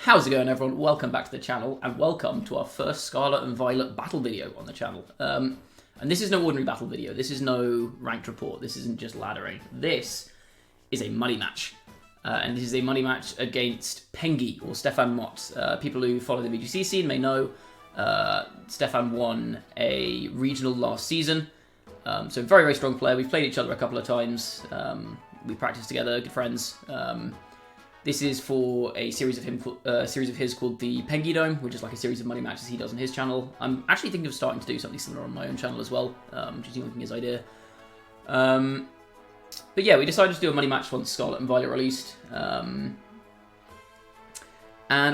How's it going, everyone? Welcome back to the channel, and welcome to our first Scarlet and Violet battle video on the channel. And this is no ordinary battle video. This is no ranked report. This isn't just laddering. This is a money match. And this is a money match against Pengi, or Stefan Mott. People who follow the VGC scene may know Stefan won a regional last season. So very, very strong player. We've played each other a couple of times. We practiced together, good friends. This is for a series of his called the Pengi Dome, which is like a series of money matches he does on his channel. I'm actually thinking of starting to do something similar on my own channel as well, just using his idea. But yeah, we decided to do a money match once Scarlet and Violet released. And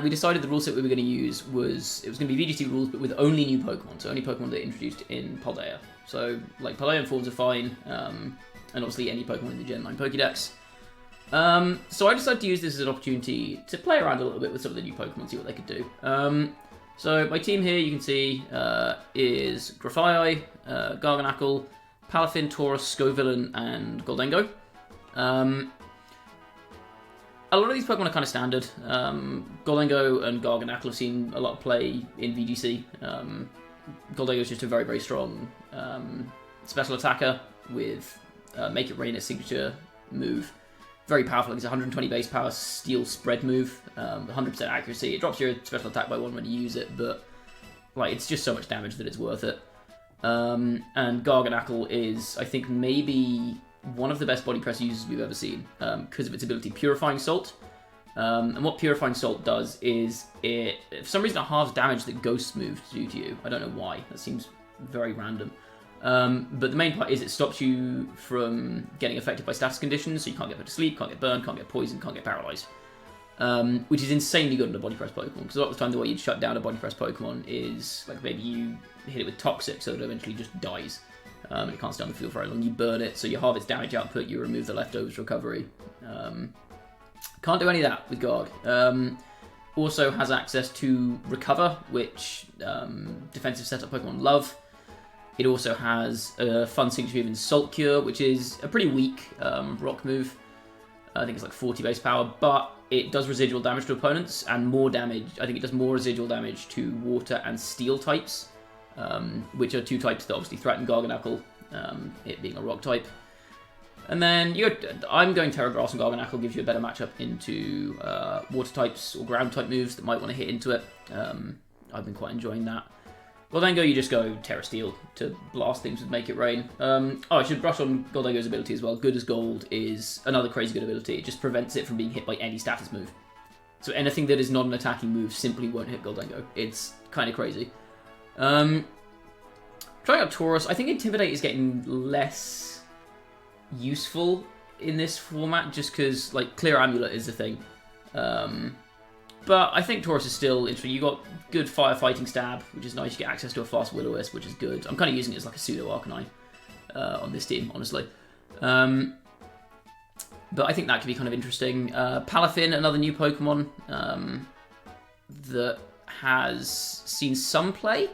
we decided the rule set we were going to use was, it was going to be VGC rules, but with only new Pokemon, so only Pokemon that are introduced in Paldea. So, like, Paldean forms are fine, and obviously any Pokemon in the Gen 9 Pokédex. So I decided to use this as an opportunity to play around a little bit with some of the new Pokemon, see what they could do. So my team here, you can see, is Grafaiai, Garganacl, Palafin, Taurus, Scovillain, and Goldengo. A lot of these Pokemon are kind of standard. Goldengo and Garganacl have seen a lot of play in VGC. Goldengo is just a very, very strong special attacker with Make It Rain, its signature move. Very powerful. It's 120 base power, steel spread move, 100% accuracy. It drops your special attack by 1 when you use it, but like it's just so much damage that it's worth it. And Garganacl is, I think, maybe one of the best body press users we've ever seen because of its ability, Purifying Salt. And what Purifying Salt does is it, for some reason, it halves damage that ghosts moves do to you. I don't know why. That seems very random. But the main part is it stops you from getting affected by status conditions, so you can't get put to sleep, can't get burned, can't get poisoned, can't get paralyzed. Which is insanely good in a body press Pokemon, because a lot of the time the way you'd shut down a body press Pokemon is, like, maybe you hit it with Toxic, so it eventually just dies. It can't stay on the field for very long. You burn it, so you halve its damage output, you remove the leftovers recovery. Can't do any of that with Garg. Also has access to Recover, which defensive setup Pokemon love. It also has a fun signature move in Salt Cure, which is a pretty weak rock move. I think it's like 40 base power, but it does residual damage to opponents and more damage. I think it does more residual damage to water and steel types, which are two types that obviously threaten Garganacl, it being a rock type. And then I'm going Terra Grass, and Garganacl gives you a better matchup into water types or ground type moves that might want to hit into it. I've been quite enjoying that. Goldengo, you just go Terra Steel to blast things with Make It Rain. Oh, I should brush on Goldengo's ability as well. Good as Gold is another crazy good ability. It just prevents it from being hit by any status move. So anything that is not an attacking move simply won't hit Goldengo. It's kind of crazy. Trying out Taurus, I think Intimidate is getting less useful in this format just because, like, Clear Amulet is the thing. But I think Taurus is still interesting. You got good firefighting stab, which is nice. You get access to a fast Will-O-Wisp, which is good. I'm kind of using it as like a pseudo Arcanine on this team, honestly. But I think that could be kind of interesting. Palafin, another new Pokemon that has seen some play.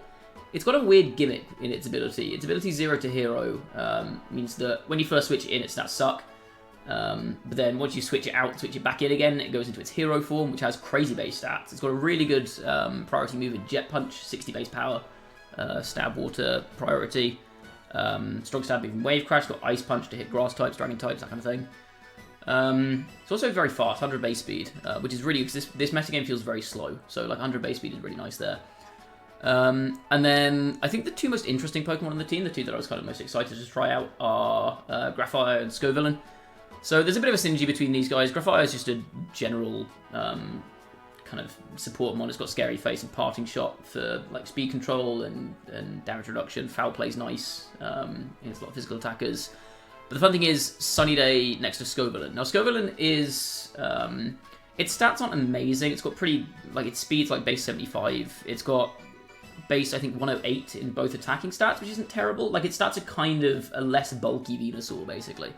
It's got a weird gimmick in its ability. Its ability 0 to Hero means that when you first switch it in, its stats suck. But then once you switch it out, switch it back in again, it goes into its hero form, which has crazy base stats. It's got a really good priority move in Jet Punch, 60 base power, Stab Water priority, strong stab even Wave Crash, got Ice Punch to hit grass types, dragon types, that kind of thing. It's also very fast, 100 base speed, which is really, because this metagame feels very slow, so like 100 base speed is really nice there. And then I think the two most interesting Pokemon on the team, the two that I was kind of most excited to try out, are Grafaiai and Scovillain. So there's a bit of a synergy between these guys. Grafaiai is just a general kind of support mon. It's got Scary Face and Parting Shot for like speed control and damage reduction. Foul Play's nice. It's a lot of physical attackers. But the fun thing is Sunny Day next to Scovillain. Now Scovillain is its stats aren't amazing. It's got pretty, like, its speed's like base 75. It's got base, I think, 108 in both attacking stats, which isn't terrible. Like, its stats are kind of a less bulky Venusaur, basically.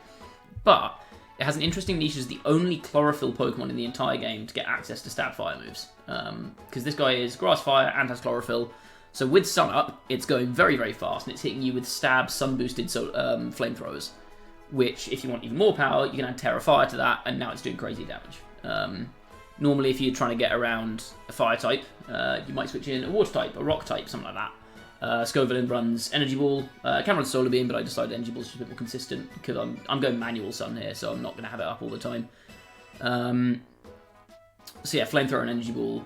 But it has an interesting niche as the only Chlorophyll Pokemon in the entire game to get access to Stab Fire moves. Because this guy is Grass Fire and has Chlorophyll. So with Sun Up, it's going very, very fast, and it's hitting you with Stab, Sun Boosted Flamethrowers. Which, if you want even more power, you can add Terra Fire to that, and now it's doing crazy damage. Normally, if you're trying to get around a fire type, you might switch in a water type, a rock type, something like that. Scovillain runs Energy Ball. I can run Solar Beam, but I decided Energy Ball is just a bit more consistent because I'm going manual Sun here, so I'm not going to have it up all the time. So yeah, Flamethrower and Energy Ball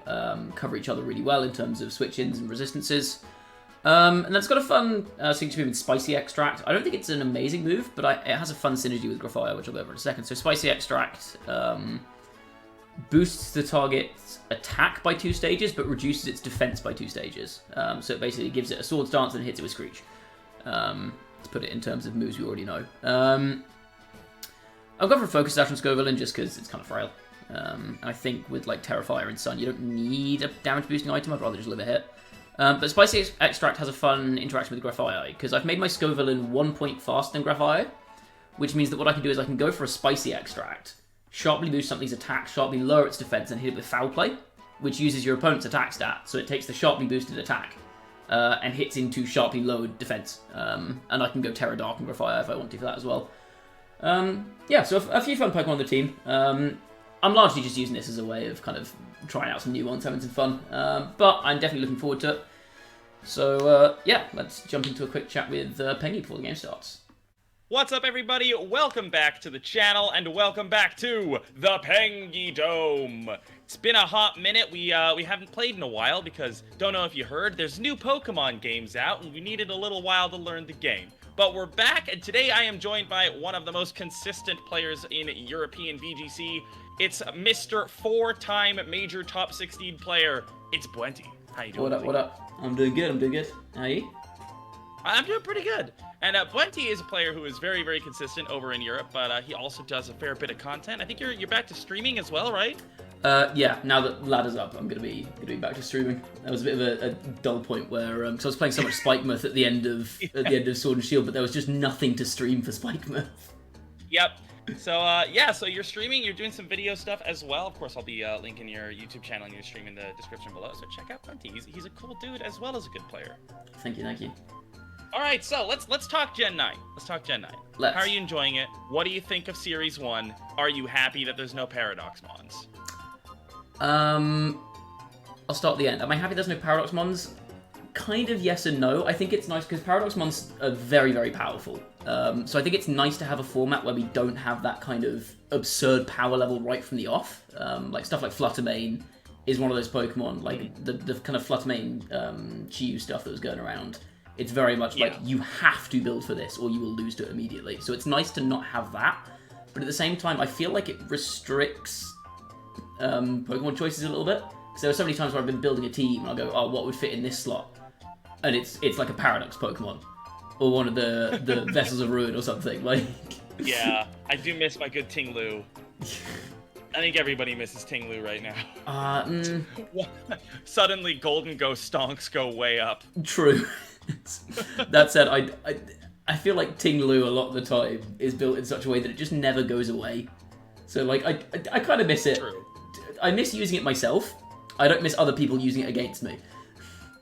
cover each other really well in terms of switch-ins and resistances. And then it's got a fun signature move with Spicy Extract. I don't think it's an amazing move, but it has a fun synergy with Graphire, which I'll go over in a second. So Spicy Extract boosts the target's attack by 2 stages, but reduces its defense by 2 stages. So it basically gives it a Sword Stance and hits it with Screech. To put it in terms of moves we already know. I'll go for a Focus Dash on Scovillain just because it's kind of frail. And I think with like Terrafire and Sun, you don't need a damage boosting item. I'd rather just live a hit. But Spicy Extract has a fun interaction with Graphire because I've made my Scovillain 1 point faster than Graphire, which means that what I can do is I can go for a Spicy Extract, sharply boost something's attack, sharply lower its defense, and hit it with Foul Play, which uses your opponent's attack stat. So it takes the sharply boosted attack and hits into sharply lowered defense. And I can go Terra Dark and Graphire if I want to for that as well. Yeah, so a few fun Pokemon on the team. I'm largely just using this as a way of kind of trying out some new ones, having some fun. But I'm definitely looking forward to it. So, yeah, let's jump into a quick chat with Pengy before the game starts. What's up, everybody? Welcome back to the channel, and welcome back to the Pengy Dome. It's been a hot minute. We haven't played in a while because, don't know if you heard, there's new Pokemon games out, and we needed a little while to learn the game. But we're back, and today I am joined by one of the most consistent players in European VGC. It's Mr. 4-time Major Top 16 player. It's Bwenty. How you doing? What up? I'm doing good. How are you? I'm doing pretty good. And Bwenty is a player who is very, very consistent over in Europe, but he also does a fair bit of content. I think you're back to streaming as well, right? Yeah. Now that ladder's up, I'm gonna be back to streaming. That was a bit of a dull point where because I was playing so much Spikemuth at the end of Sword and Shield, but there was just nothing to stream for Spikemuth. Yep. So yeah, so you're streaming, you're doing some video stuff as well. Of course, I'll be linking your YouTube channel and your stream in the description below. So check out Bwenty. He's a cool dude as well as a good player. Thank you. All right, so let's talk Gen 9. Let's talk Gen 9. How are you enjoying it? What do you think of Series 1? Are you happy that there's no Paradox Mons? I'll start at the end. Am I happy there's no Paradox Mons? Kind of yes and no. I think it's nice because Paradox Mons are very, very powerful. So I think it's nice to have a format where we don't have that kind of absurd power level right from the off. Like stuff like Fluttermane is one of those Pokemon, like the kind of Fluttermane Chi-Yu stuff that was going around. It's very much like you have to build for this or you will lose to it immediately. So it's nice to not have that. But at the same time, I feel like it restricts Pokemon choices a little bit. Because there are so many times where I've been building a team and I'll go, oh, what would fit in this slot? And it's like a Paradox Pokemon. Or one of the Vessels of Ruin or something. Like. Yeah, I do miss my good Ting-Lu. I think everybody misses Ting-Lu right now. Suddenly, Golden Ghost stonks go way up. True. That said, I feel like Ting-Lu a lot of the time is built in such a way that it just never goes away. So like I kind of miss it. True. I miss using it myself. I don't miss other people using it against me.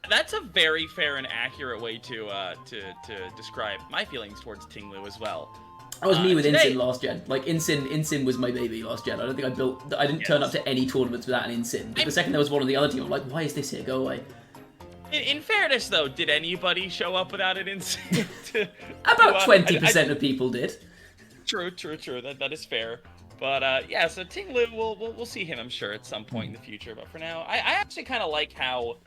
That's a very fair and accurate way to describe my feelings towards Ting-Lu as well. That was me with Incin last gen. Like Incin was my baby last gen. I don't think I didn't turn up to any tournaments without an Incin. But the second there was one on the other team, I'm like, why is this here? Go away. In fairness, though, did anybody show up without an Incin? About 20% of people did. True. That is fair. But yeah, so Ting-Lu, we'll see him, I'm sure, at some point in the future. But for now, I actually kind of like how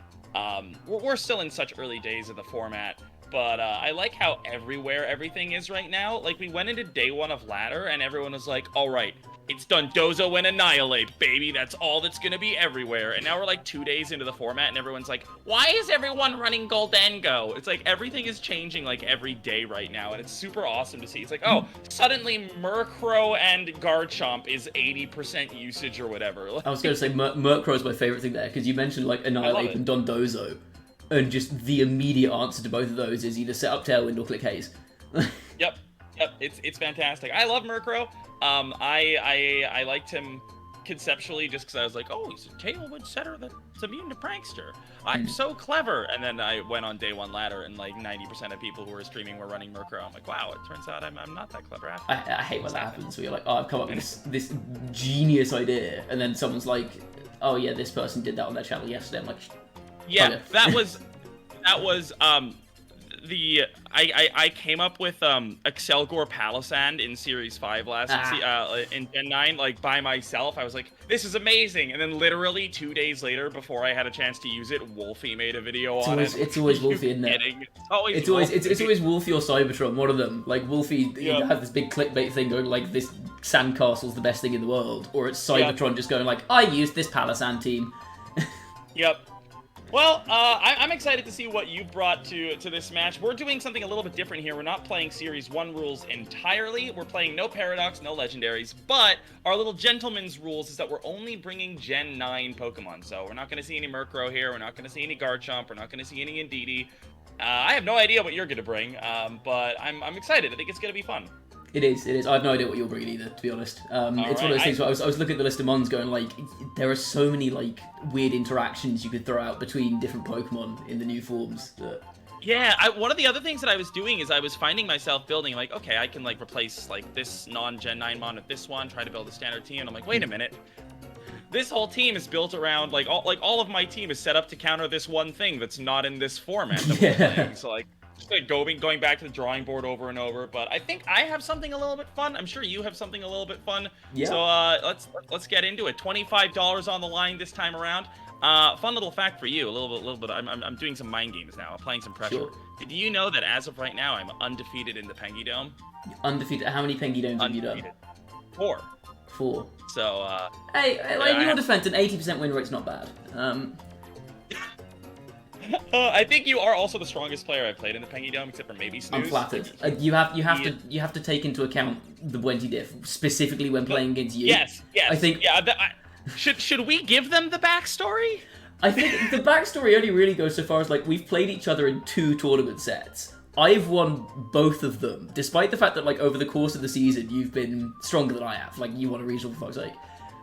we're still in such early days of the format. But I like how everywhere everything is right now. Like, we went into day 1 of Ladder, and everyone was like, all right, it's Dondozo and Annihilate, baby. That's all that's going to be everywhere. And now we're like 2 days into the format, and everyone's like, why is everyone running Goldengo? It's like everything is changing like every day right now, and it's super awesome to see. It's like, oh, suddenly Murkrow and Garchomp is 80% usage or whatever. I was going to say Murkrow is my favorite thing there, because you mentioned like Annihilate and Dondozo. And just the immediate answer to both of those is either set up Tailwind or click Haze. Yep, it's fantastic. I love Murkrow. I liked him conceptually just because I was like, oh, he's a Tailwind setter that's immune to Prankster. I'm so clever. And then I went on day 1 ladder, and like 90% of people who were streaming were running Murkrow. I'm like, wow, it turns out I'm not that clever after. I hate when that happens. Where you're like, oh, I've come up with this genius idea, and then someone's like, oh yeah, this person did that on their channel yesterday. I'm like, yeah, okay. that was I came up with Excelgor Palisand in Series 5 in Gen 9, like by myself. I was like, this is amazing. And then literally 2 days later, before I had a chance to use it, Wolfie made a video on it. It's always Wolfie, isn't it? It's always Wolfie or Cybertron, one of them. Like Wolfie has this big clickbait thing going like this sandcastle's the best thing in the world, or it's Cybertron just going like, I used this Palisand team. Yep. Well, I'm excited to see what you brought to this match. We're doing something a little bit different here. We're not playing Series 1 rules entirely. We're playing no Paradox, no Legendaries, but our little gentleman's rules is that we're only bringing Gen 9 Pokemon. So we're not going to see any Murkrow here. We're not going to see any Garchomp. We're not going to see any Indeedee. I have no idea what you're going to bring, but I'm excited. I think it's going to be fun. It is. I have no idea what you're bringing either, to be honest. It's one of those things where I was looking at the list of mons going, like, there are so many, like, weird interactions you could throw out between different Pokemon in the new forms. Yeah, one of the other things that I was doing is I was finding myself building, like, okay, I can, like, replace, like, this non-Gen 9 mon with this one, try to build a standard team, and I'm like, wait a minute. This whole team is built around, like, all of my team is set up to counter this one thing that's not in this format that we're playing. So, like, just like going back to the drawing board over and over, but I think I have something a little bit fun. I'm sure you have something a little bit fun. Yeah. So let's get into it. $25 on the line this time around. Fun little fact for you, a little bit. I'm doing some mind games now, applying some pressure. Sure. Do you know that as of right now, I'm undefeated in the Pengy Dome? Undefeated? How many Pengy Domes have you done? 4. 4. So hey, in your defense, an 80% win rate's not bad. I think you are also the strongest player I've played in the Pengy Dome, except for maybe Snooze. I'm flattered. You have to take into account the Bwenty diff, specifically when playing against you. Yes. I think. Yeah. Should we give them the backstory? I think the backstory only really goes so far as like we've played each other in 2 tournament sets. I've won both of them, despite the fact that like over the course of the season you've been stronger than I have. Like you won a regional for fuck's sake.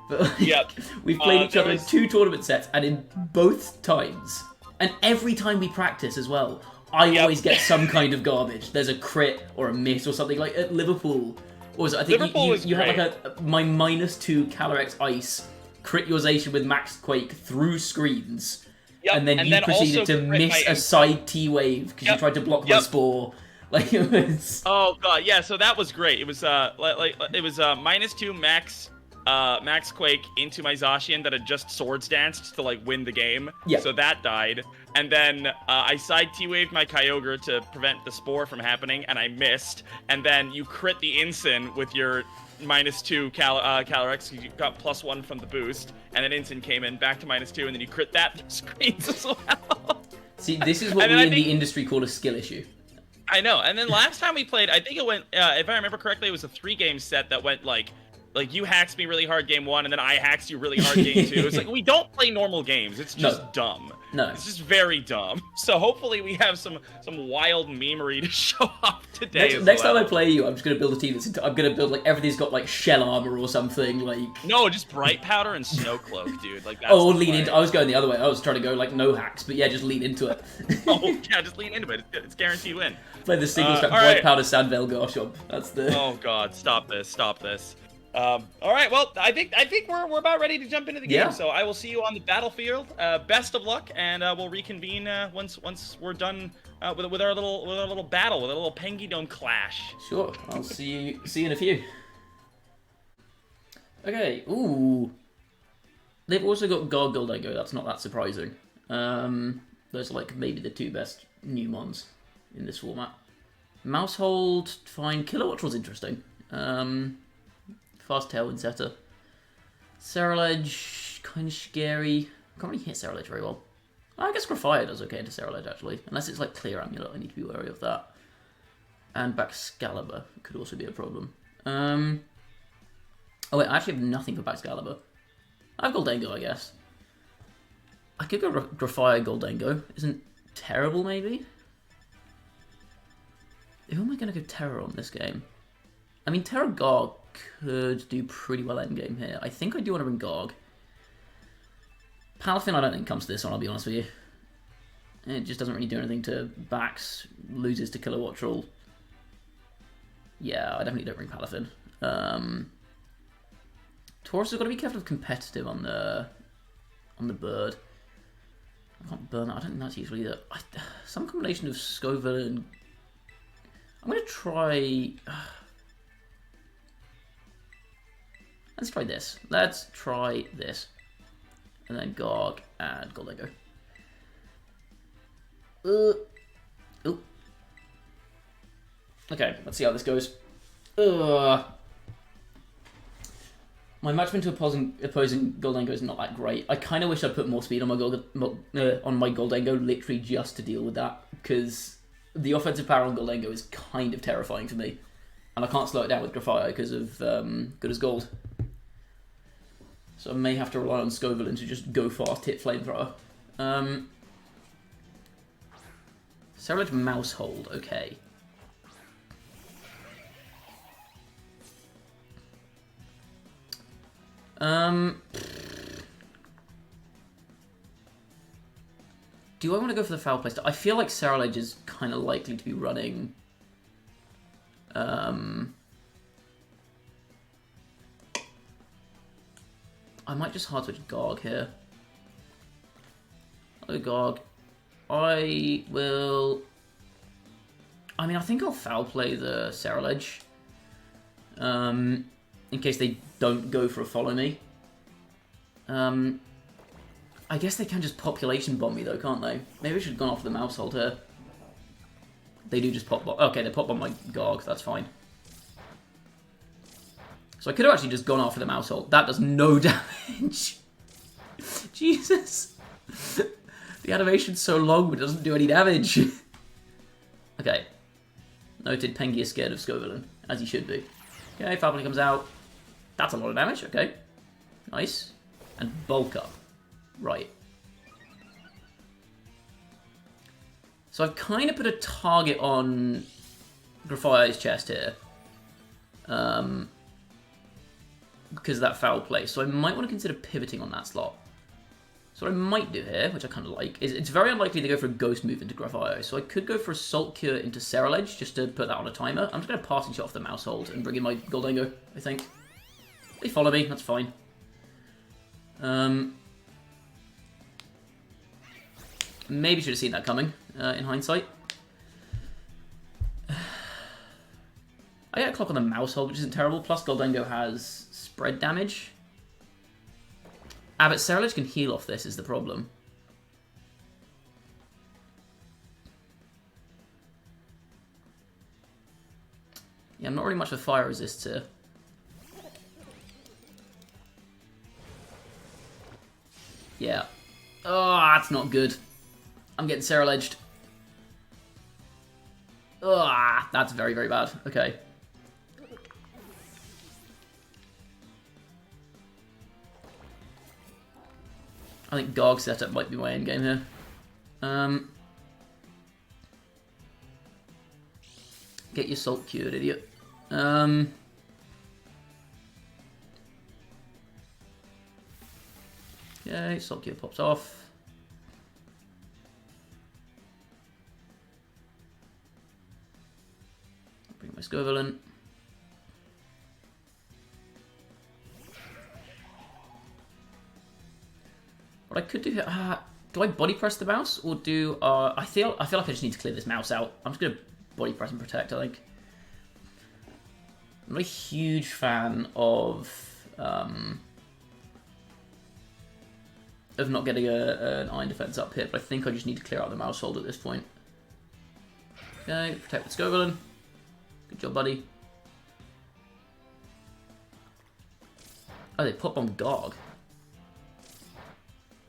But like, we've played each other in 2 tournament sets, and in both times. And every time we practice as well, I always get some kind of garbage. There's a crit or a miss or something. Like at Liverpool, or was it? I think you have like my -2 Calyrex Ice crit-urization with Max Quake through screens. And then you proceeded to miss a side T-Wave because you tried to block my Spore. Like it was... Oh god, yeah, so that was great. It was -2 Max Quake into my Zacian that had just Swords Danced to like win the game. Yeah. So that died. And then I side T-Waved my Kyogre to prevent the Spore from happening, and I missed. And then you crit the Incin with your -2 Calyrex, you got +1 from the boost, and then Incin came in back to -2, and then you crit that through screens as well. See, this is what we in the industry call a skill issue. I know. And then last time we played, I think it went, if I remember correctly, it was a 3-game set that went like you hacked me really hard game 1, and then I hacked you really hard game 2. It's like, we don't play normal games. It's just dumb. No. It's just very dumb. So hopefully we have some wild memery to show off today Next time I play you, I'm just going to build a team that's... I'm going to build, like, everything's got, like, shell armor or something, like... No, just Bright Powder and Snow Cloak, dude. Like, that's lean into... I was going the other way. I was trying to go, like, no hacks, but yeah, just lean into it. Just lean into it. It's guaranteed win. Play the single-strap Bright Powder Sandvale Garchomp. That's the... Oh, God. Stop this. All right, well, I think we're about ready to jump into the game. So I will see you on the battlefield. Best of luck, and we'll reconvene once we're done with our little battle, with a little Pengy Dome clash. Sure, I'll see you in a few. Okay, ooh, they've also got Goldengo. That's not that surprising. Those are like maybe the 2 best new mons in this format. Mousehold, fine. Kilowattrel was interesting. Fast Tailwind setter. Cerulege, kind of scary. Can't really hit Cerulege very well. I guess Grafire does okay into Cerulege, actually. Unless it's like Clear Amulet, I need to be wary of that. And Baxcalibur could also be a problem. Oh wait, I actually have nothing for Baxcalibur. I have Goldengo, I guess. I could go Grafire Goldengo. Isn't terrible, maybe? Who am I going to go Terror on this game? I mean, Terror Gar could do pretty well endgame here. I think I do want to bring Garg. Palafin I don't think comes to this one, I'll be honest with you. It just doesn't really do anything to Bax, loses to Kilowatt Troll. Yeah, I definitely don't bring Palafin. Taurus has got to be careful of competitive on the bird. I can't burn that. I don't think that's useful either. Some combination of Scoville and... I'm going to try... Let's try this. Let's try this. And then Garg and Goldego. Ooh. Okay, let's see how this goes. My matchment to opposing Goldengo is not that great. I kind of wish I'd put more speed on my Goldengo, literally just to deal with that, because the offensive power on Goldengo is kind of terrifying for me, and I can't slow it down with Grafio because of Good as Gold. So I may have to rely on Scovelin to just go fast, hit Flamethrower. Serralage Mousehold, okay. Do I want to go for the foul play? I feel like Serralage is kind of likely to be running. I might just hard switch Garg here. Hello, Garg. I will. I mean, I think I'll foul play the Serralage. In case they don't go for a follow me. I guess they can just population bomb me though, can't they? Maybe I should have gone off the Mousehold here. They do just pop bomb. Okay, they pop bomb my Garg, that's fine. So I could have actually just gone after the Mousehold. That does no damage. Jesus. The animation's so long, but it doesn't do any damage. Okay. Noted, Pengi is scared of Scovelin, as he should be. Okay, Foul Play comes out. That's a lot of damage, okay. Nice. And bulk up. Right. So I've kind of put a target on Grafio's chest here. Because of that foul play. So I might want to consider pivoting on that slot. So what I might do here, which I kind of like, is it's very unlikely to go for a Ghost move into Grafio. So I could go for a Salt Cure into Serralage, just to put that on a timer. I'm just going to Passing Shot off the Mousehold and bring in my Goldengo, I think. They follow me, that's fine. Maybe should have seen that coming, in hindsight. I get a clock on the Mousehold, which isn't terrible, plus Goldengo has spread damage. Ah, but Serralage can heal off this is the problem. Yeah, I'm not really much of a fire resist here. Yeah. Oh, that's not good. I'm getting Serraleged. Oh, that's very, very bad. Okay. I think Garg setup might be my endgame here. Get your Salt Cured, idiot. Okay, Salt Cure pops off. Bring my Scovelin. What I could do here, do I body press the mouse or do I feel like I just need to clear this mouse out. I'm just gonna body press and protect. I think I'm not a huge fan of not getting an iron defense up here, but I think I just need to clear out the Mousehold at this point. Okay, protect the Scovelin. Good job, buddy. Oh, they pop on Garg.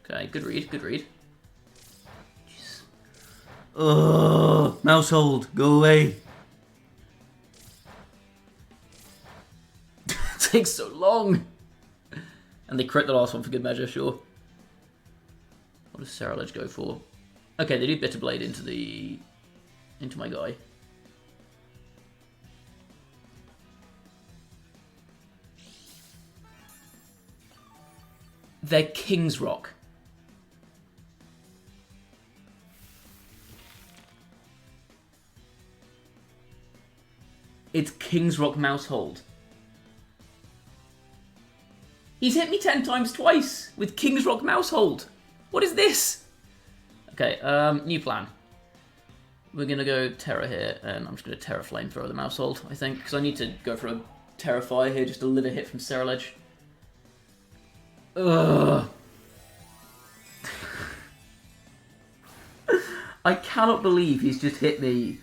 Okay, good read, good read. Jeez. Ugh, Mousehold, go away. It takes so long. And they crit the last one for good measure, sure. What does Serralage go for? Okay, they do Bitter Blade into my guy. They're King's Rock. It's King's Rock Mousehold. He's hit me 10 times twice with King's Rock Mousehold. What is this? Okay, new plan. We're going to go Terra here, and I'm just going to Terra Flamethrower the Mousehold, I think, because I need to go for a Terra Fire here just to live a hit from Ceruledge. Ugh. I cannot believe he's just hit me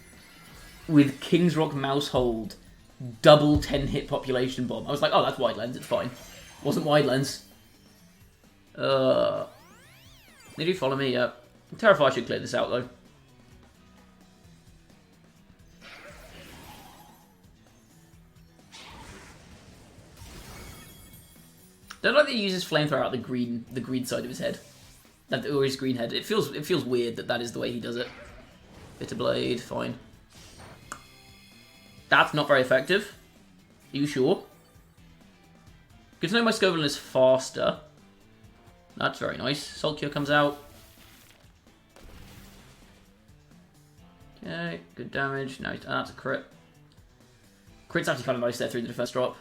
with King's Rock Mousehold, double 10 hit population bomb. I was like, oh, that's wide lens, it's fine. Wasn't wide lens. Did you follow me? Yeah. Terrify should clear this out though. Don't like that he uses flamethrower out the green side of his head, or his green head. It feels weird that is the way he does it. Bitter Blade, fine. That's not very effective. Are you sure? Good to know my Scovillain is faster. That's very nice. Salt Cure comes out. Okay, good damage. No, that's a crit. Crit's actually kind of nice there through the defense drop.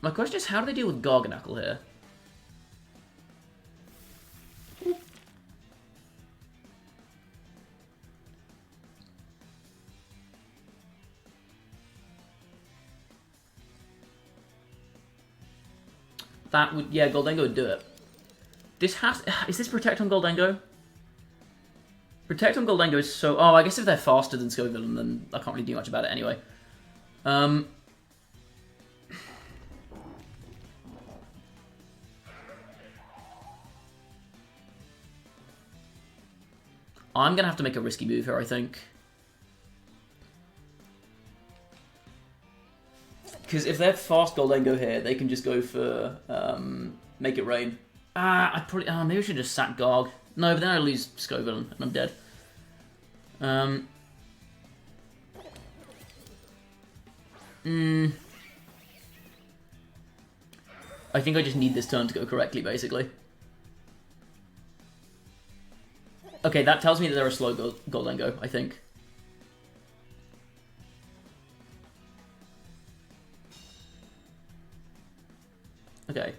My question is, how do they deal with Garganackle here? That would, yeah, Goldengo would do it. This has, is this Protect on Goldengo? Protect on Goldengo is so, oh, I guess if they're faster than Scovillain, then I can't really do much about it anyway. I'm going to have to make a risky move here, I think. Because if they're fast Goldengo here, they can just go for Make It Rain. I probably, maybe I should just sack Garg. No, but then I lose Scovillain and I'm dead. I think I just need this turn to go correctly, basically. Okay, that tells me that they're a slow Goldengo, I think. Okay.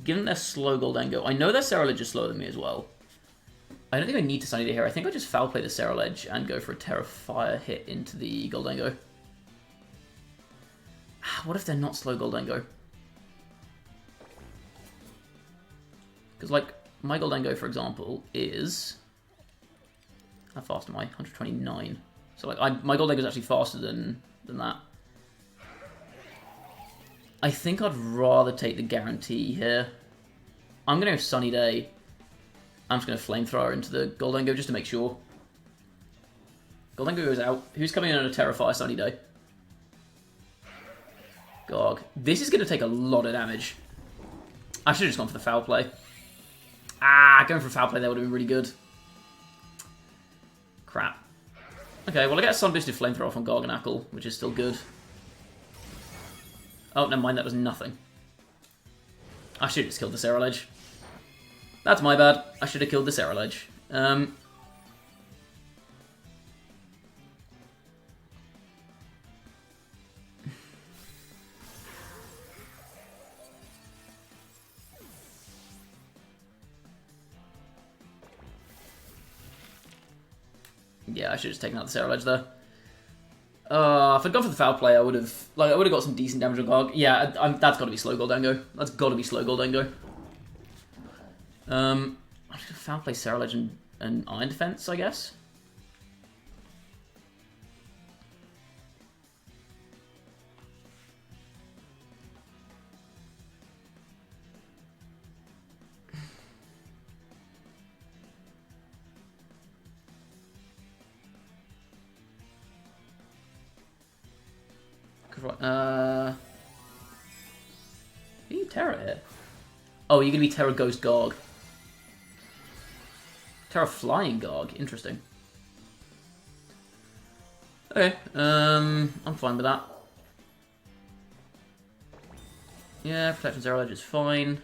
Given they're slow Goldengo, I know their Ceruledge is slower than me as well. I don't think I need to Sunny Day here. I think I just foul play the Ceruledge and go for a Terra Fire hit into the Goldengo. What if they're not slow Goldengo? Because, like, my Goldengo, for example, is... How fast am I? 129. So, like, my Goldengo is actually faster than that. I think I'd rather take the guarantee here. I'm going to go Sunny Day. I'm just going to Flamethrower into the Goldengo just to make sure. Goldengo goes out. Who's coming in on a Terrify Sunny Day? Garg. This is going to take a lot of damage. I should have just gone for the foul play. Going for foul play there would have been really good. Crap. Okay, well I get a Sun Boosted Flamethrower off on Garganackle, which is still good. Oh, never mind, that was nothing. I should have just killed the Ceruledge. That's my bad. I should have killed the Ceruledge. Yeah, I should have just taken out the Ceruledge there. If I'd gone for the foul play, I would have got some decent damage on Garg. Yeah, that's got to be slow Goldengo. That's got to be slow Goldengo. I'm just gonna foul play Ceruledge and Iron Defense, I guess. Are you Terra here? Oh, you're gonna be Terra Ghost Garg. Terra Flying Garg, interesting. Okay, I'm fine with that. Yeah, Protection Zero Edge is fine.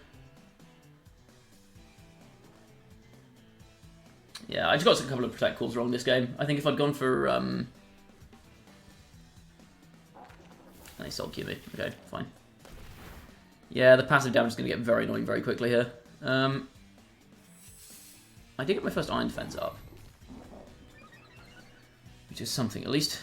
Yeah, I just got a couple of Protect calls wrong this game. I think if I'd gone for... They Soul Cue me. Okay, fine. Yeah, the passive damage is going to get very annoying very quickly here. I did get my first Iron Defense up. Which is something, at least.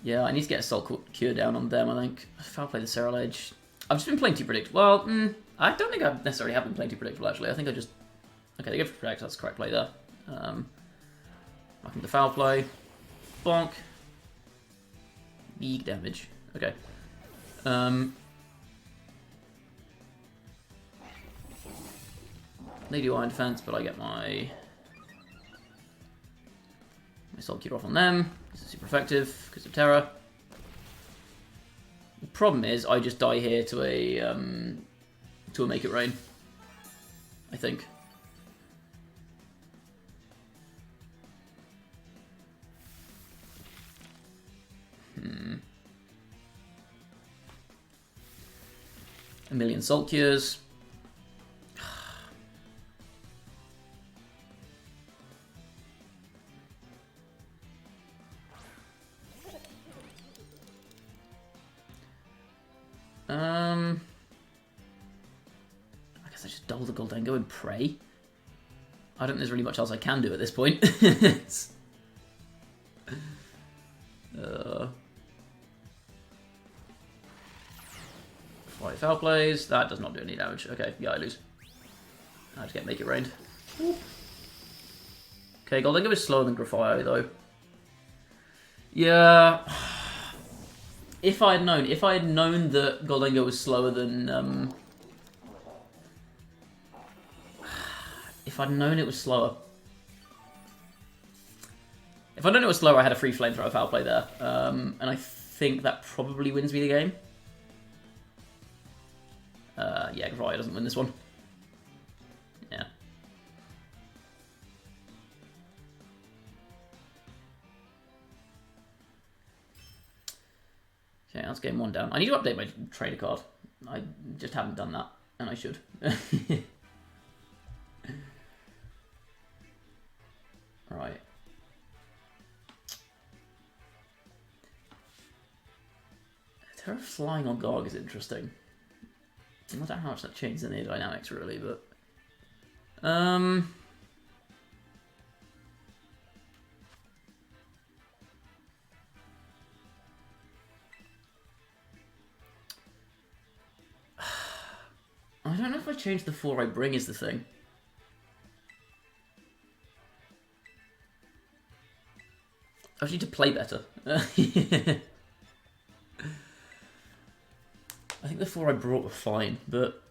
Yeah, I need to get a Soul Cure down on them, I think. Foul play the Serral Edge. I've just been playing too predictable. Well, I don't think I necessarily have been playing too predictable, actually. I think I just... Okay, they go for Protect, that's the correct play there. Welcome to Foul Play. Bonk. Big damage. Okay. They do Iron Defense, but I get my Soul Cure off on them. This is super effective because of Terra. The problem is I just die here to a Make It Rain. I think. A million Salt Cures. I guess I just double the Goldengo and pray. I don't think there's really much else I can do at this point. Fight Foul Plays. That does not do any damage. Okay, yeah, I lose. I just get Make It Rain. Okay, Goldengo is slower than Grafio, though. Yeah. If I had known that Goldengo was slower than, if I'd known it was slower. If I'd known it was slower, I had a free Flamethrower Foul Play there. And I think that probably wins me the game. Yeah, Grafio doesn't win this one. Yeah. Okay, that's game one down. I need to update my trader card. I just haven't done that, and I should. Right. Terra flying on Garg is interesting. I don't know how much that changes in the dynamics, really, but... I don't know if I change the 4 I bring is the thing. I just need to play better. I think the 4 I brought were fine, but...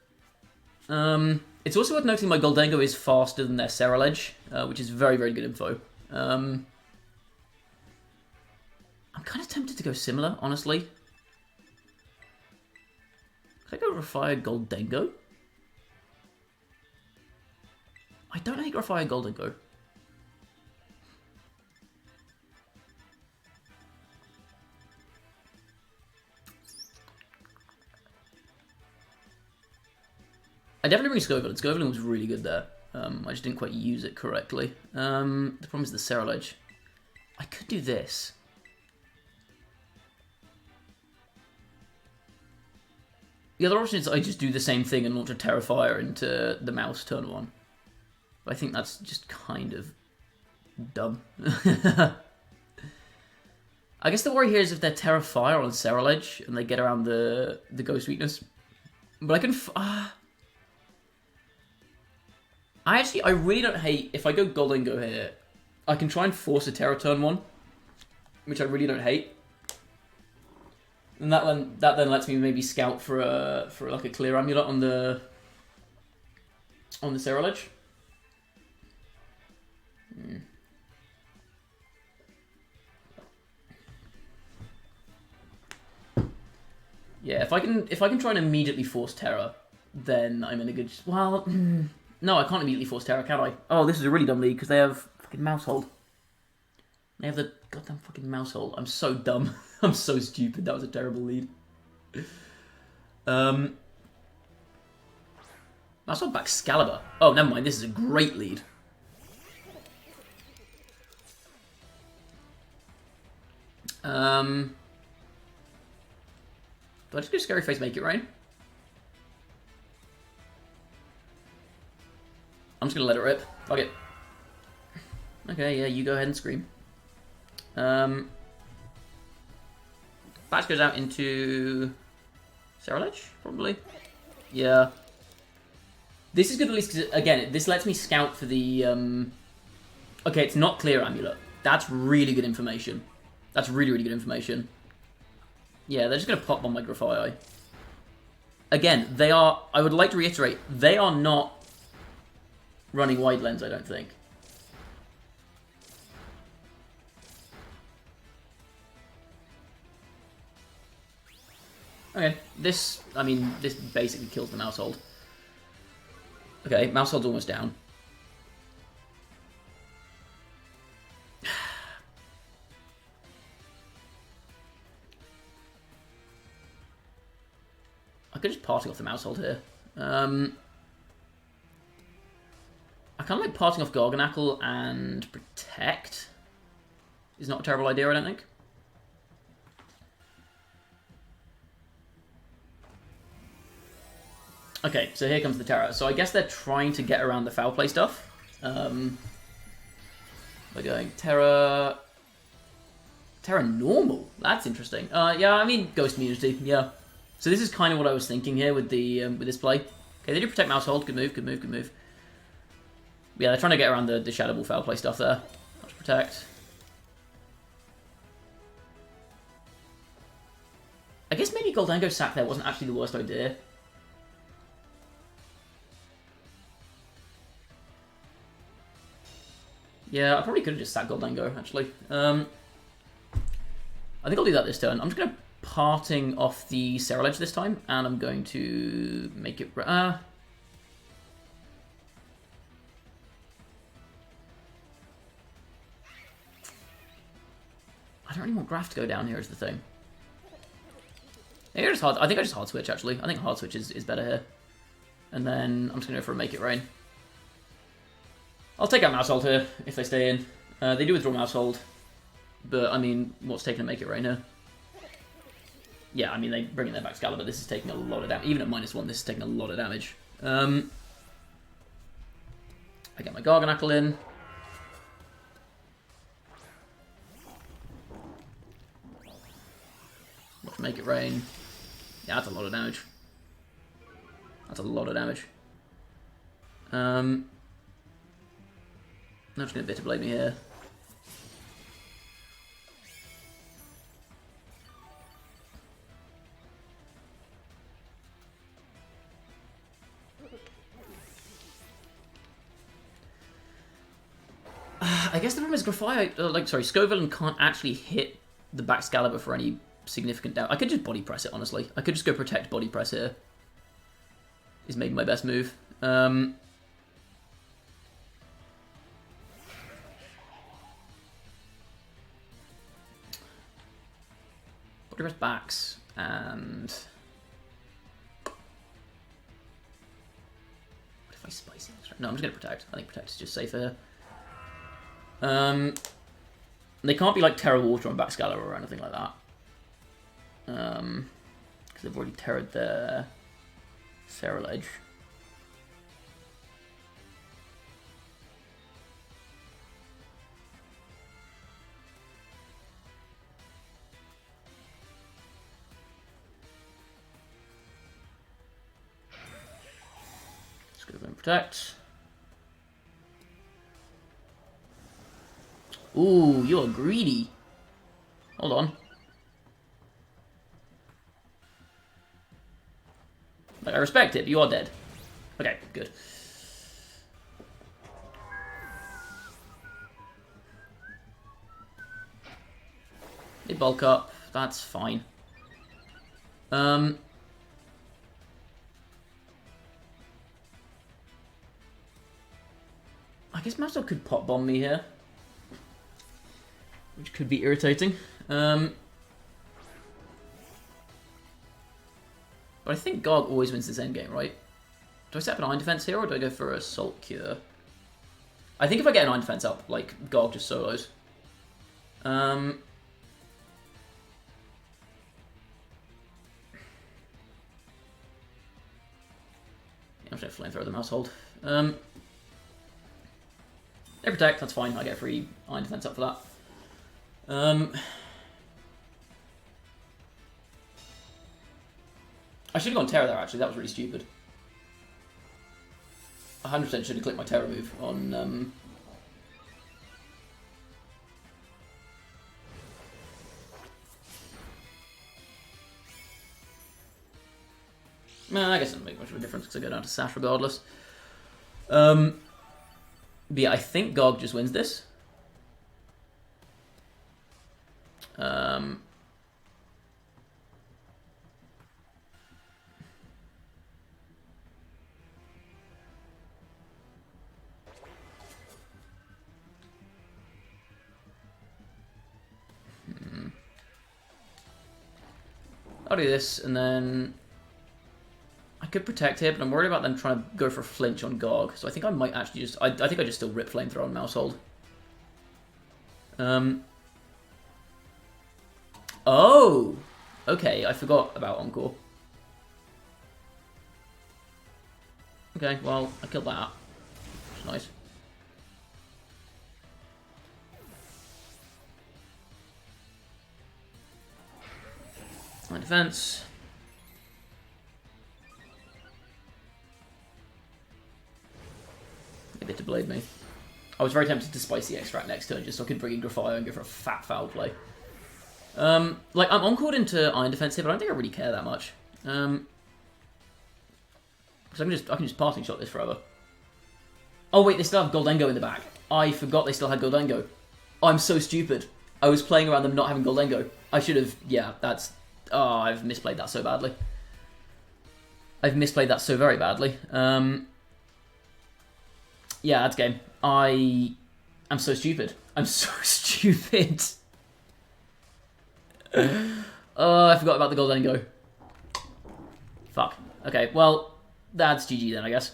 it's also worth noting my Goldengo is faster than their Serral Edge, which is very, very good info. I'm kind of tempted to go similar, honestly. Could I go Grafio Goldengo? I don't hate Grafio Goldengo. I definitely bring Scoveling. Scoveling was really good there. I just didn't quite use it correctly. The problem is the Serral Edge. I could do this. The other option is I just do the same thing and launch a Terrafire into the mouse turn 1. But I think that's just kind of dumb. I guess the worry here is if they're Terrafire on Serral Edge and they get around the Ghost Weakness. But I can... I really don't hate... If I go Goldengo here, I can try and force a Terra turn 1. Which I really don't hate. And that then lets me maybe scout for like a clear amulet on the Serral Edge. Yeah, if I can try and immediately force Terra, then I'm in a good... Well, no, I can't immediately force Terra, can I? Oh, this is a really dumb lead, because they have fucking Mousehold. They have the goddamn fucking Mousehold. I'm so dumb. I'm so stupid. That was a terrible lead. Mousehold back Excalibur. Oh, never mind. This is a great lead. Do I just go Scary Face, make it rain? I'm just gonna let it rip. Fuck it. Okay, yeah, you go ahead and scream. Batch goes out into Ceruledge, probably. Yeah. This is good at least because, again, this lets me scout for the... Okay, it's not Clear Amulet. That's really good information. That's really, really good information. Yeah, they're just going to pop on my Grafii. Again, they are... I would like to reiterate, they are not running Wide Lens, I don't think. Okay, this... I mean, this basically kills the Mousehold. Okay, Mousehold's almost down. I could just parting off the Mousehold here. I kind of like parting off Gorgonackle and Protect. Is not a terrible idea, I don't think. Okay, so here comes the Terra. So I guess they're trying to get around the foul play stuff. We're going Terra... Terra Normal? That's interesting. Yeah, I mean, Ghost Immunity, yeah. So this is kind of what I was thinking here with the with this play. Okay, they do Protect Mousehold. Good move, good move, good move. Yeah, they're trying to get around the Shadow Ball foul play stuff there. Not to Protect. I guess maybe Goldango sack there wasn't actually the worst idea. Yeah, I probably could have just sacked Goldango, actually. I think I'll do that this turn. I'm just going to parting off the Ceruledge this time, and I'm going to make it... I don't really want Graph to go down here is the thing. Yeah, I think I just hard switch, actually. I think hard switch is better here. And then I'm just going to go for a Make It Rain. I'll take out Mousehold here, if they stay in. They do withdraw Mousehold. But, I mean, what's taking to Make It Rain here? Yeah, I mean, they bring in their back Excalibur. This is taking a lot of damage. Even at -1, this is taking a lot of damage. I get my Gorgonackle in. Watch Make It Rain. Yeah, that's a lot of damage. That's a lot of damage. I'm just going to Bitter Blade me here. I guess the problem is Scovillain can't actually hit the back Excalibur for any significant doubt. I could just body press it, honestly. I could just go Protect body press here. Is maybe my best move. Body press backs and... What if I spicy? No, I'm just going to Protect. I think Protect is just safer here. They can't be like Terra Water on back Excalibur or anything like that. Because they've already terrored their Ceruledge. Let's go and Protect. Ooh, you're greedy. Hold on. Like, I respect it, but you are dead. Okay, good. They bulk up. That's fine. I guess Master could pop bomb me here, which could be irritating. But I think Garg always wins this endgame, right? Do I set up an Iron Defense here, or do I go for a Salt Cure? I think if I get an Iron Defense up, like, Garg just solos. I'm just going to Flamethrower the Household. They protect, that's fine. I get a free Iron Defense up for that. I should have gone Terra there, actually. That was really stupid. 100% should have clicked my Terra move on... Nah, I guess it doesn't make much of a difference because I go down to Sash regardless. But yeah, I think Garg just wins this. I'll do this, and then I could protect here, but I'm worried about them trying to go for a flinch on Garg, so I think I might actually just... I think I just still rip Flamethrower on Mousehold. Oh! Okay, I forgot about Encore. Okay, well, I killed that. It's nice. My defense. A bit to blade me. I was very tempted to Spicy Extract next turn just so I could bring in Grafio and go for a fat foul play. Like, I'm encored into Iron Defense here, but I don't think I really care that much. Because I can just passing shot this forever. Oh wait, they still have Goldengo in the back. I forgot they still had Goldengo. I'm so stupid. I was playing around them not having Goldengo. I should have... Yeah, that's... Oh, I've misplayed that so badly. I've misplayed that so very badly. Yeah, that's game. I'm so stupid. I'm so stupid. Oh, I forgot about the Goldengo. Fuck. Okay, well, that's GG then, I guess.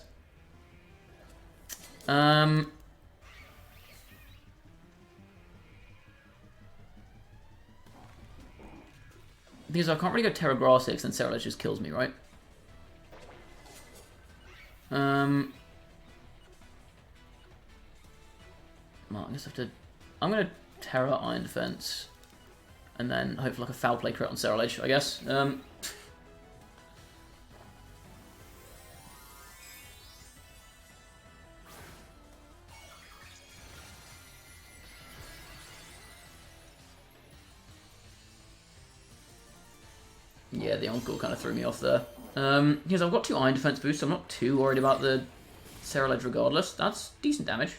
Because I can't really go Terra Grassix and Cerulege just kills me, right? Well, I guess I have to... I'm going to Terra Iron Defense. And then hope for like a foul play crit on Cerulege, I guess. Yeah, the Encore kind of threw me off there. Because I've got 2 Iron Defense boosts, so I'm not too worried about the Cerulege regardless. That's decent damage.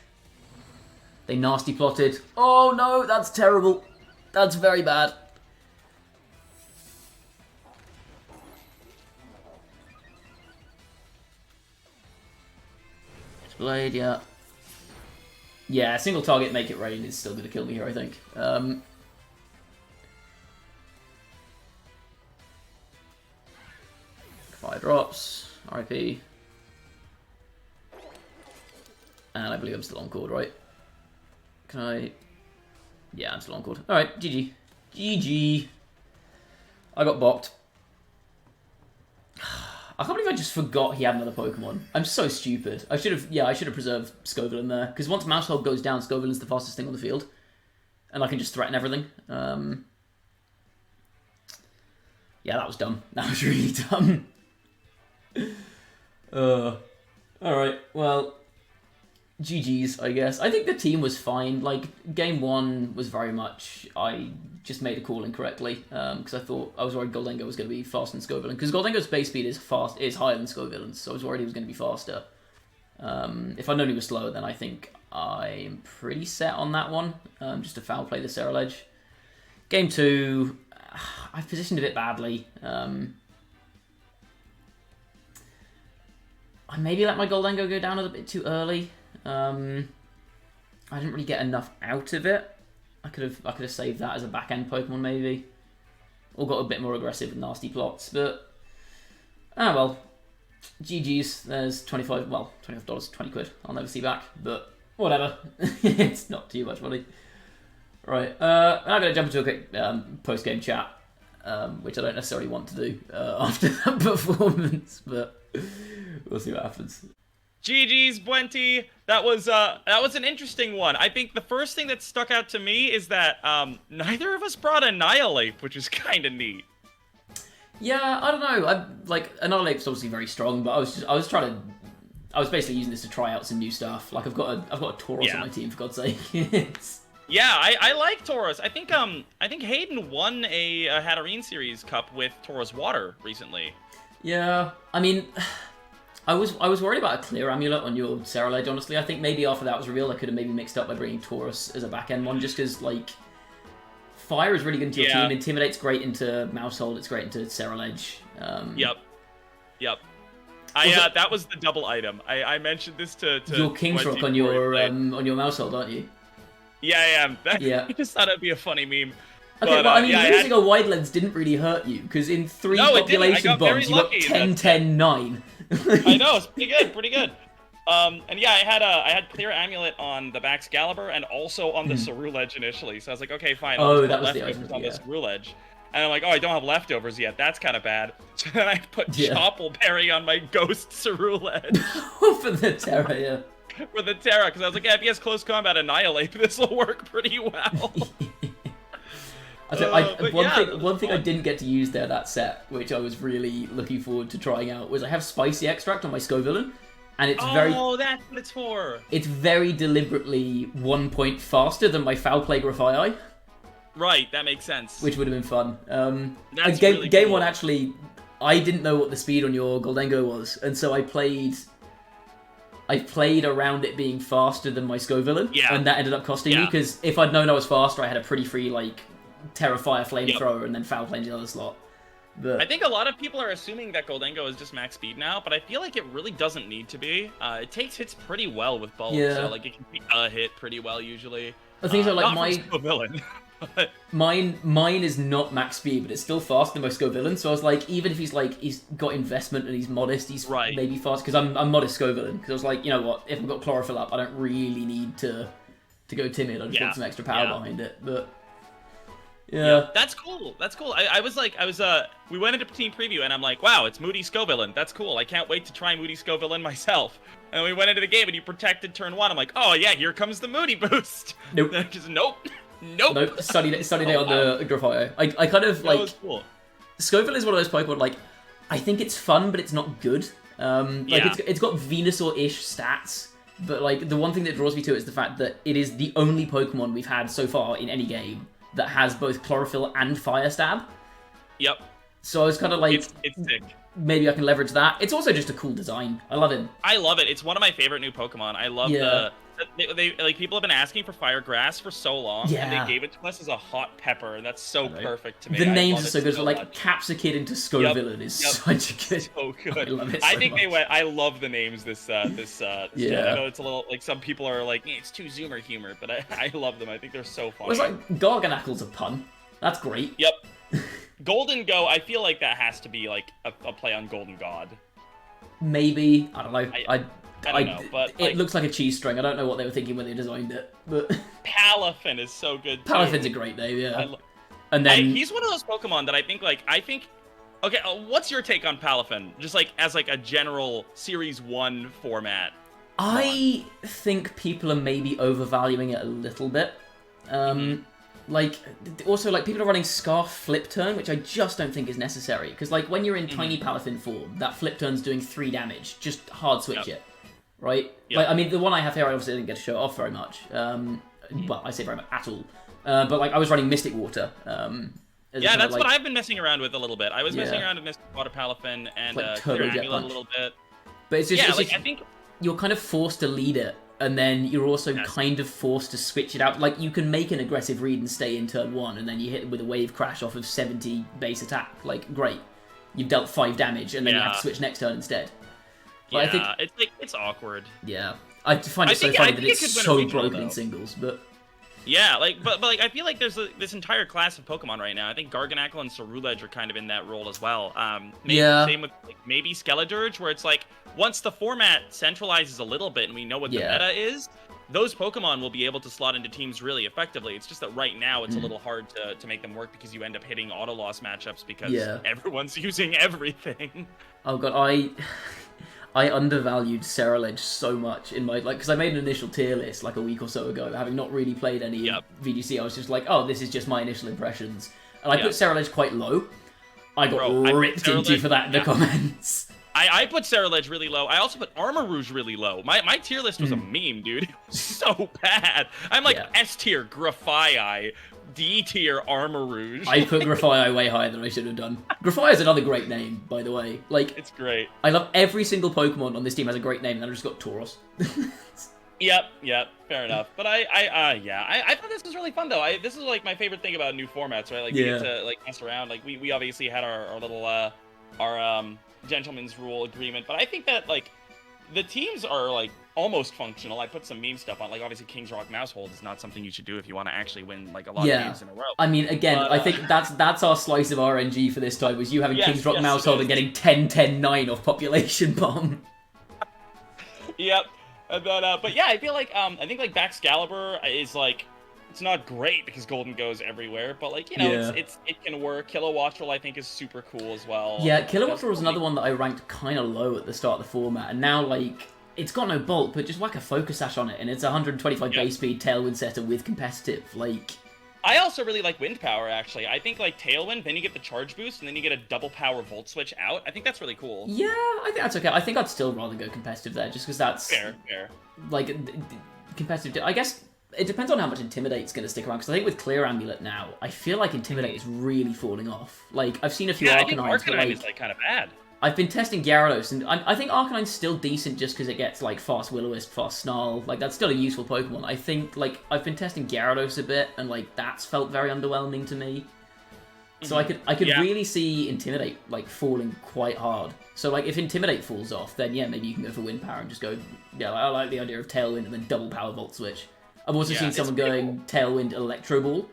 They nasty plotted. Oh no, that's terrible. That's very bad. Blade, yeah. Yeah, single target, make it rain is still going to kill me here, I think. 5 drops, RIP. And I believe I'm still on chord, right? Can I... Yeah, I'm still on chord. Alright, GG. GG. I got bopped. I can't believe I just forgot he had another Pokemon. I'm so stupid. I should have preserved Scovillain there. Because once Mousehold goes down, Scovillain's the fastest thing on the field. And I can just threaten everything. Yeah, that was dumb. That was really dumb. Alright, well... GG's, I guess. I think the team was fine. Like, game 1 was very much... I just made a call incorrectly. Because I thought... I was worried Goldengo was going to be faster than Scovillain. Because Goldengo's base speed is higher than Scovillain's. So I was worried he was going to be faster. If I'd known he was slower, then I think I'm pretty set on that one. Just to foul play the Cerulege. Game 2... I've positioned a bit badly. I maybe let my Goldengo go down a little bit too early. I didn't really get enough out of it. I could have saved that as a back end Pokemon maybe, or got a bit more aggressive with nasty plots. But well, GG's. There's $25, 20 quid. I'll never see back, but whatever. It's not too much money. Right, I'm gonna jump into a quick post game chat, which I don't necessarily want to do after that performance, but we'll see what happens. GG's, Buenti. That was an interesting one. I think the first thing that stuck out to me is that neither of us brought Annihilate, which is kind of neat. Yeah, I don't know. Annihilate's obviously very strong, but I was basically using this to try out some new stuff. Like I've got a Tauros on my team, for God's sake. Yeah, I like Tauros. I think Hayden won a Hatterene Series Cup with Tauros Water recently. Yeah, I mean, I was worried about a clear amulet on your Ceruledge, honestly. I think maybe after that was revealed, I could have maybe mixed up by bringing Tauros as a back end one, just because like Fire is really good into your team. Intimidate's great into Mousehold. It's great into Ceruledge. Yep. That was the double item. I mentioned this to your King's Rock on your Mousehold, aren't you? Yeah, I am. Yeah. I just thought it'd be a funny meme. Okay, but I mean, losing a wide lens didn't really hurt you, because in 3 population bombs, you got 10, 10, 9. I know, it's pretty good. And yeah, I had Clear Amulet on the Baxcalibur and also on the Ceruledge initially, so I was like, okay, fine. Oh, that was leftovers on the Ceruledge. And I'm like, oh, I don't have leftovers yet. That's kind of bad. So then I put Choppleberry on my Ghost Ceruledge. For the Terra, yeah. For the Terra, because I was like, yeah, if he has close combat Annihilate, this will work pretty well. One thing I didn't get to use there that set, which I was really looking forward to trying out, was I have Spicy Extract on my Scovillain, and it's that's what it's for. It's very deliberately 1 point faster than my Foul Play Grafaiai. Right, that makes sense. Which would have been fun. That's really cool. Game 1, actually, I didn't know what the speed on your Goldengo was, and so I played around it being faster than my Scovillain, and that ended up costing me, because if I'd known I was faster, I had a pretty free, like, Terrafire Flamethrower and then Foul Play in the other slot. But I think a lot of people are assuming that Goldengo is just max speed now, but I feel like it really doesn't need to be. It takes hits pretty well with Bulk, so like it can be a hit pretty well usually. I think so, like mine is not max speed, but it's still faster than my Scovillain. So I was like, even if he's got investment and he's modest, he's maybe fast, because I'm modest Scovillain. Because I was like, you know what, if I've got Chlorophyll up, I don't really need to go timid. I just want some extra power behind it. But yeah, that's cool. We went into team preview, and I'm like, wow, it's Moody Scovillain. That's cool. I can't wait to try Moody Scovillain myself. And we went into the game, and you protected turn 1. I'm like, oh yeah, here comes the Moody boost. Nope. Just nope. Sunny day on the Grafaiai. I kind of like. Was cool. Scovillain is one of those Pokemon, like, I think it's fun, but it's not good. It's got Venusaur-ish stats, but like the one thing that draws me to it is the fact that it is the only Pokemon we've had so far in any game that has both Chlorophyll and Fire Stab. Yep. So I was kind of like, it's sick. Maybe I can leverage that. It's also just a cool design. I love him. I love it. It's one of my favorite new Pokemon. I love they like, people have been asking for Fire Grass for so long, and they gave it to us as a hot pepper, and that's so perfect to me. The names are so good. So like Capsicid into Scovillain is such a good. So good. I love it so much. I love the names this gen. I know it's a little like some people are like it's too Zoomer humor, but I love them. I think they're so fun. Well, it's like Garganacle's a pun. That's great. Yep. Golden Go, I feel like that has to be like a play on Golden God. Maybe. I don't know. I don't know, but it looks like a cheese string. I don't know what they were thinking when they designed it, but Palafin is so good too. Palafin's a great name, yeah. And then he's one of those Pokemon that I think. Okay, what's your take on Palafin? Just like as like a general Series 1 format. I think people are maybe overvaluing it a little bit. Like, also, like, people are running Scarf Flip Turn, which I just don't think is necessary. Because, like, when you're in Tiny Palafin form, that Flip Turn's doing 3 damage. Just hard switch it, right? Yep. Like, I mean, the one I have here, I obviously didn't get to show off very much. Well, I say very much at all. But, like, I was running Mystic Water. Yeah, that's what I've been messing around with a little bit. I was messing around with Mystic Water Palafin and Clear Amulet a little bit. But it's just, I think you're kind of forced to lead it. And then you're also kind of forced to switch it out. Like, you can make an aggressive read and stay in turn 1, and then you hit it with a Wave Crash off of 70 base attack. Like, great. You've dealt 5 damage, and then you have to switch next turn instead. But Yeah, I think, it's awkward. yeah, I find it so funny that it's so broken in singles, but. Yeah, like, but like, I feel like there's this entire class of Pokemon right now. I think Garganacl and Ceruledge are kind of in that role as well. Maybe, yeah. Same with like, maybe Skeledirge, where it's like once the format centralizes a little bit and we know what the meta is, those Pokemon will be able to slot into teams really effectively. It's just that right now it's a little hard to make them work because you end up hitting auto loss matchups because everyone's using everything. Oh god, I undervalued Ceruledge so much in my because I made an initial tier list like a week or so ago, having not really played any VGC. I was just like, oh, this is just my initial impressions, and I put Ceruledge quite low. I got ripped into for that in the comments. I put Ceruledge really low. I also put Armarouge really low. My tier list was a meme, dude. It was so bad. I'm like S tier Grafaiai, D tier Armarouge. I put Grafaiai way higher than I should have done. Grafaiai is another great name, by the way. Like, it's great. I love every single Pokemon on this team has a great name, and then I just got Tauros. Yep, fair enough. But I thought this was really fun though. This is like my favorite thing about new formats, right? Like we get to like mess around. Like we obviously had our little our gentleman's rule agreement, but I think that like the teams are like almost functional. I put some meme stuff on, like obviously King's Rock Mousehold is not something you should do if you want to actually win like a lot of games in a row. I mean, again, I think that's our slice of RNG for this time, was you having King's Rock Mousehold and getting 10-10-9 off Population Bomb. Yep. And then, but yeah, I feel like I think like Baxcalibur is like, it's not great because Golden goes everywhere, but like, you know, it can work. Kilowattrel I think is super cool as well. Yeah, Kilowattrel was another one that I ranked kind of low at the start of the format, and now like it's got no bulk, but just whack a Focus Sash on it, and it's 125 base speed Tailwind setter with competitive. Like, I also really like Wind Power actually. I think like Tailwind, then you get the charge boost, and then you get a double power Volt Switch out. I think that's really cool. Yeah, I think that's okay. I think I'd still rather go competitive there, just because that's fair. Like competitive. I guess it depends on how much Intimidate's going to stick around, because I think with Clear Amulet now, I feel like Intimidate is really falling off. Like, I've seen a few Arcanines. I think Arcanine is like kind of bad. I've been testing Gyarados, and I think Arcanine's still decent just because it gets like fast Will-O-Wisp, fast Snarl. Like, that's still a useful Pokemon. I think like I've been testing Gyarados a bit, and like that's felt very underwhelming to me. So I could really see Intimidate like falling quite hard. So like if Intimidate falls off, then yeah, maybe you can go for Wind Power and just go. Yeah, I like the idea of Tailwind and then double power Volt Switch. I've also seen someone going Tailwind Electro Ball.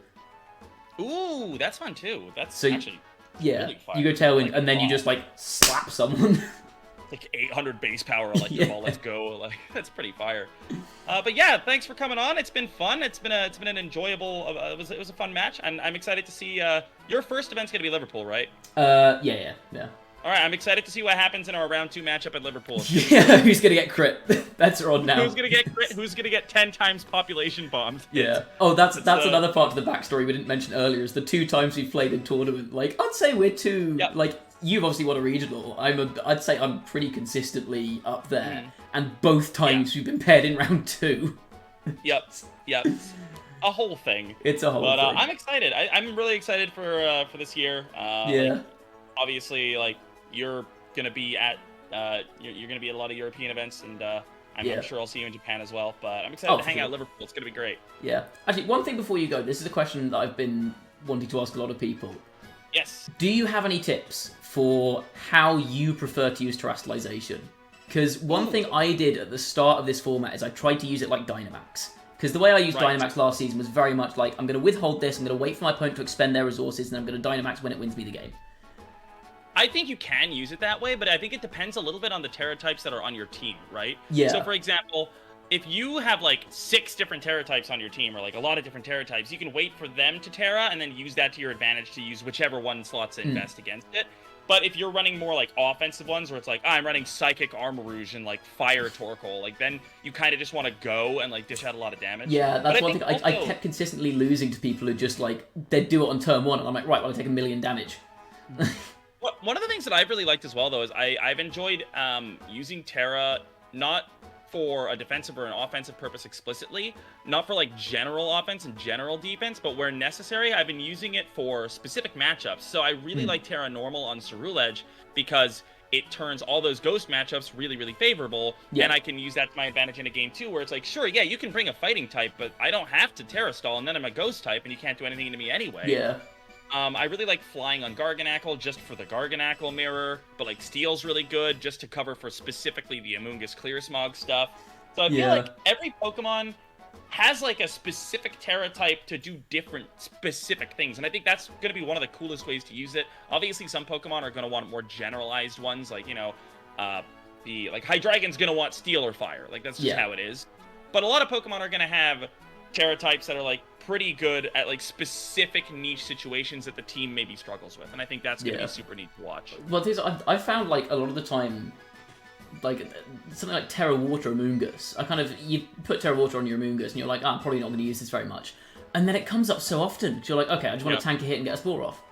Ooh, that's fun too. That's actually really fun. You go Tailwind and then you just like slap someone. Like 800 base power Electro Ball. Let's go! Like that's pretty fire. But yeah, thanks for coming on. It's been fun. It's been an enjoyable. It was a fun match, and I'm excited to see. Your first event's gonna be Liverpool, right? Yeah. All right, I'm excited to see what happens in our round 2 matchup at Liverpool. Yeah, who's gonna get crit? That's on now. Who's gonna get crit? Who's gonna get 10 times population bombs? Yeah. Oh, that's another part of the backstory we didn't mention earlier. Is the 2 times we've played in tournament. Like, I'd say we're two. Yep. Like, you've obviously won a regional. I'd say I'm pretty consistently up there. And both times we've been paired in round 2. Yep. A whole thing. It's a whole thing. But I'm excited. I'm really excited for this year. Like, obviously, like, you're gonna be at you're gonna be at a lot of European events, and I'm sure I'll see you in Japan as well. But I'm excited to hang out at Liverpool. It's gonna be great. Yeah. Actually, one thing before you go. This is a question that I've been wanting to ask a lot of people. Yes. Do you have any tips for how you prefer to use terastallization? Because one thing I did at the start of this format is I tried to use it like Dynamax. Because the way I used Dynamax last season was very much like, I'm going to withhold this, I'm going to wait for my opponent to expend their resources, and I'm going to Dynamax when it wins me the game. I think you can use it that way, but I think it depends a little bit on the Terra types that are on your team, right? Yeah. So, for example, if you have like 6 different Terra types on your team, or like a lot of different Terra types, you can wait for them to Terra and then use that to your advantage to use whichever one slots in best against it. But if you're running more like offensive ones, where it's like, I'm running Psychic Armarouge and like Fire Torkoal, like then you kind of just want to go and like dish out a lot of damage. Yeah, that's one thing. I kept consistently losing to people who just like, they'd do it on turn 1, and I'm like, right, well, I take 1,000,000 damage. One of the things that I've really liked as well, though, is I've enjoyed using Terra not for a defensive or an offensive purpose explicitly, not for like general offense and general defense, but where necessary, I've been using it for specific matchups. So I really like Terra Normal on Ceruledge because it turns all those ghost matchups really, really favorable, and I can use that to my advantage in a game too, where it's like, sure, yeah, you can bring a fighting type, but I don't have to Terra Stall, and then I'm a ghost type, and you can't do anything to me anyway. Yeah. I really like flying on Garganacl just for the Garganacl mirror, but like Steel's really good just to cover for specifically the Amoonguss Clear Smog stuff. So I feel Yeah. like every Pokemon has like a specific Terra type to do different specific things, and I think that's going to be one of the coolest ways to use it. Obviously, some Pokemon are going to want more generalized ones, like the like Hydreigon's going to want Steel or Fire, like that's just how it is. But a lot of Pokemon are going to have Terra types that are like pretty good at like specific niche situations that the team maybe struggles with, and I think that's going to be super neat to watch. Well, I found like a lot of the time, like something like Terra Water Amoonguss, you put Terra Water on your Amoonguss and you're like, I'm probably not going to use this very much, and then it comes up so often. So you're like, okay, I just want to tank a hit and get a Spore off.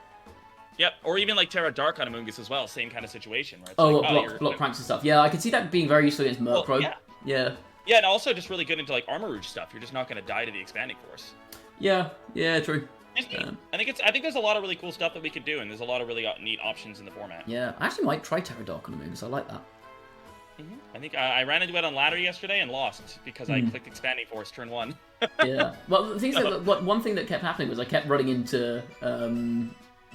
Yep, or even like Terra Dark on Amoonguss as well, same kind of situation. Where it's block pranks and stuff. Yeah, I can see that being very useful against Murkrow. Yeah, and also just really good into like Armor Rouge stuff. You're just not going to die to the Expanding Force. Yeah, true. I think there's a lot of really cool stuff that we could do, and there's a lot of really neat options in the format. Yeah, I actually might try Terra Dark on Amoonguss. I like that. I think I ran into it on ladder yesterday and lost because I clicked Expanding Force turn 1. Yeah. Well, the thing is, one thing that kept happening was I kept running into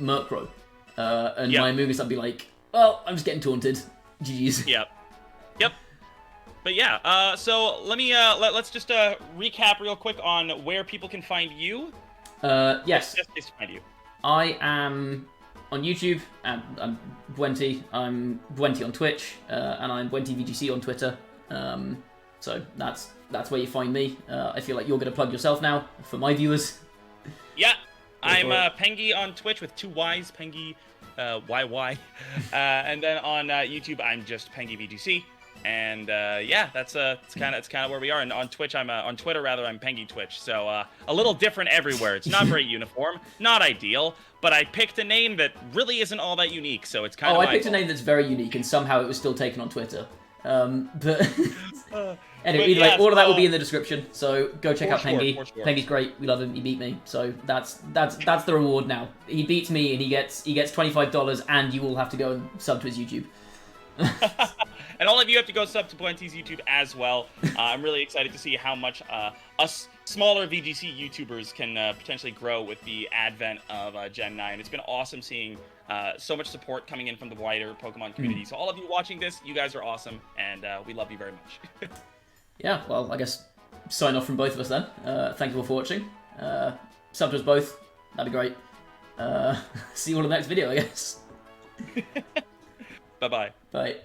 Murkrow, and my Amoonguss, I'd be like, well, I'm just getting taunted. GG's. Yep. But yeah, so let me let's just recap real quick on where people can find you. Yes. Just find you. I am on YouTube, and I'm Bwenti. I'm Bwenti on Twitch, and I'm Bwenti VGC on Twitter. So that's where you find me. I feel like you're going to plug yourself now for my viewers. Yeah, I'm Pengy on Twitch with 2 Y's, Pengy YY. And then on YouTube, I'm just Pengy VGC. And that's kind of where we are. And on Twitch, on Twitter rather, I'm Pengy Twitch. So a little different everywhere. It's not very uniform, not ideal. But I picked a name that really isn't all that unique, so it's kind of. I picked a name that's very unique, and somehow it was still taken on Twitter. But anyway, all of that will be in the description. So go check out Pengy. Sure. Pengy's great. We love him. He beat me. So that's the reward now. He beats me, and he gets $25, and you all have to go and sub to his YouTube. And all of you have to go sub to Bwenti's YouTube as well. I'm really excited to see how much us smaller VGC YouTubers can potentially grow with the advent of Gen 9. It's been awesome seeing so much support coming in from the wider Pokemon community. So all of you watching this, you guys are awesome, and we love you very much. Yeah, well, I guess sign off from both of us then. Thank you all for watching. Sub to us both. That'd be great. See you all in the next video, I guess. Bye-bye. Bye.